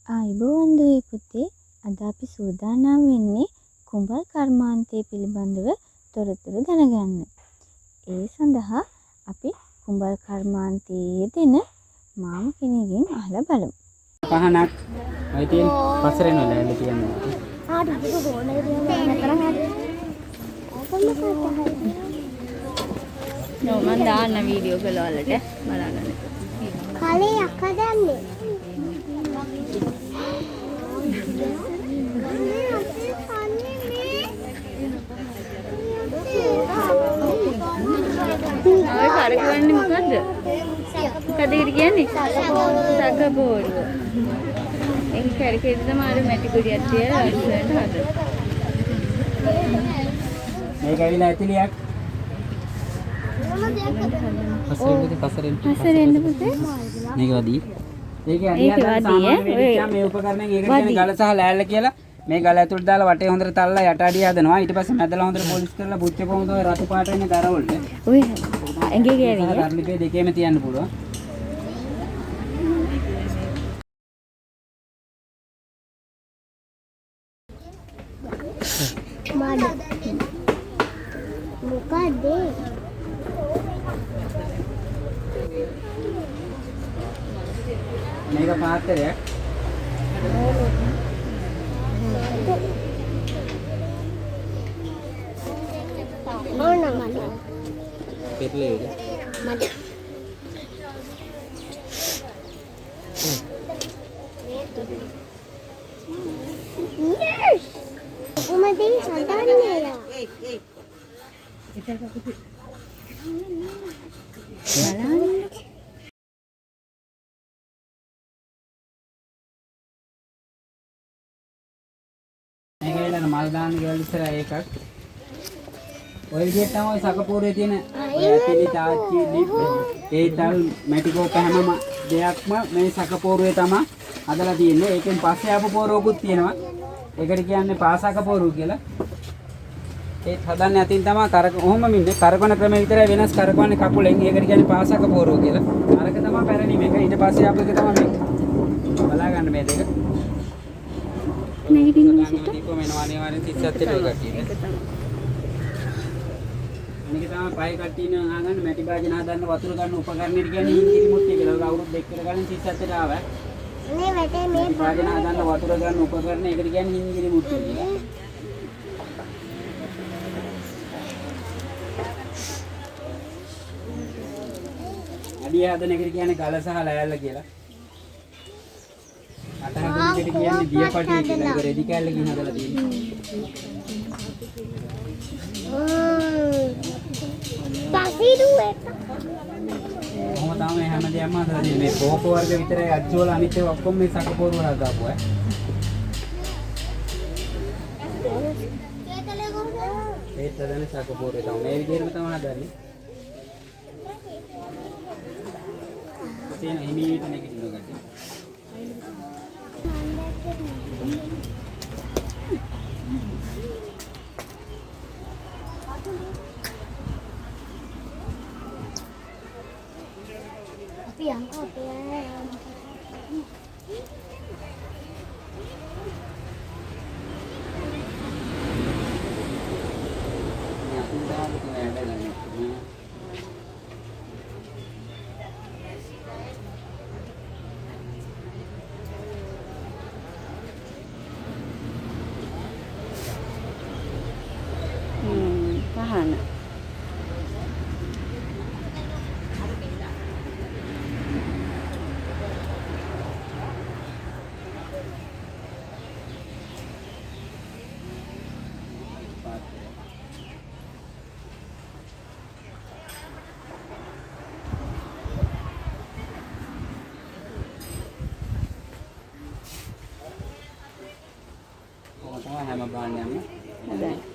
ආයුබෝවන් දුවේ පුතේ. අද අපි සූදානම් වෙන්නේ කුඹල් කර්මාන්තය පිළිබඳව තොරතුරු දැනගන්න. ඒ සඳහා අපි කුඹල් කර්මාන්තයේ යෙදෙන මාම කෙනෙක්ගෙන් අහලා බලමු. පහනක් ඔය තියෙන පස්සරෙන් වල ඇල්ල තියන්නේ. නෝ මම දාන්න වීඩියෝ කළ වලට බලන්න. කලේ අක්කා දැම්මේ. ඔය කරකවන්නේ මොකද්ද? මොකද කියන්නේ? සගබෝරුව. ඒක කරකෙද්දි තමයි මැටි කුඩියක් තියලා ඉස්සරහට හදලා. මේක ඇවිල්ලා ඇතිලියක්. පස්සරෙන් පුතේ. මේක වදී. ඒක අනිවාර්යයෙන් සාමාන්‍ය වෙලිච්චා මේ උපකරණයෙන් ඒකට කියන්නේ ගල සහ ලෑල්ල කියලා. මේ ගල ඇතුළට දාලා වටේ හොඳට තල්ලා යට අඩිය හදනවා. ඊට පස්සේ මැදලා හොඳට පොලිෂ් කරලා බුච්ච කොහොමද ඔය රතු පාට වෙන දර වලට. ඔය ඇඟේ ගෑවිය. දරලිපේ දෙකේම තියන්න පුළුවන්. මොකද? මේක පාත්‍රයක්. ඕනම පෙරලෙයිද? මඩ. Yes! උමදී සඳහන්නේලා. මේක වෙලන මල් දාන්න ගෙවල් ඉස්සර එකක්. ඔය විදිහට තමයි සකපෝරේ තියෙන ඔය ඇතිලි තාච්චි ඒතල් මැටිකෝක හැමම දෙයක්ම මේ සකපෝරුවේ තමයි හදලා තියෙන්නේ. ඒකෙන් පස්සේ ආපු පෝරුවකුත් තියෙනවා. ඒකට කියන්නේ පාසකපෝරුව කියලා. ඒත් හදන්නේ අතින් තමයි කොහොම මින්නේ කරකවන ක්‍රමය විතරයි වෙනස්. කරකවන්නේ කකුලෙන්. ඒකට කියන්නේ පාසකපෝරුව කියලා. අරක තමයි පැරණි මේක. ඊට පස්සේ ආපු එක තමයි මේක. බලා ගන්න මේ දෙක. මේක ඉන්නේ දීපෝ මෙනවා අනිවාර්යෙන් 37 ට කට්ටිය. මේක තමයි පහේ කට්ටිය නාගන්න මැටි භාජන හදන්න වතුර ගන්න උපකරණෙට කියන්නේ හිංගිරි මුට්ටිය කියලා. අවුරුදු 2 කට කලින් 37 ට ආවා. මේ වැටේ මේ භාජන හදන්න වතුර ගන්න උපකරණ ඒකට කියන්නේ හිංගිරි මුට්ටිය කියලා. අඩිය හදන එකට කියන්නේ ගල සහ ලෑල්ල කියලා. අටහදන එකට කියන්නේ දියපටිය කියලා. ඒක රෙදි කෑල්ලකින් හදලා තියෙනවා. පසිරු එක. කොහොම තමයි හැමදේම හදලා තියෙන්නේ. මේ කෝප වර්ග විතරයි අජ්ජෝල අනිත් ඒවා ඔක්කොම මේ සකපෝරු වල හදාපුවා. ඒත් හදන්නේ සකපෝරුවේ තමයි. මේ විදිහටම තමයි හදන්නේ. තියෙන හිමීට නැගිටිනවා ගැටි. අපි අංකෝ අපේ පහන. කොහොමද හැම බාන්නේම හදන්න.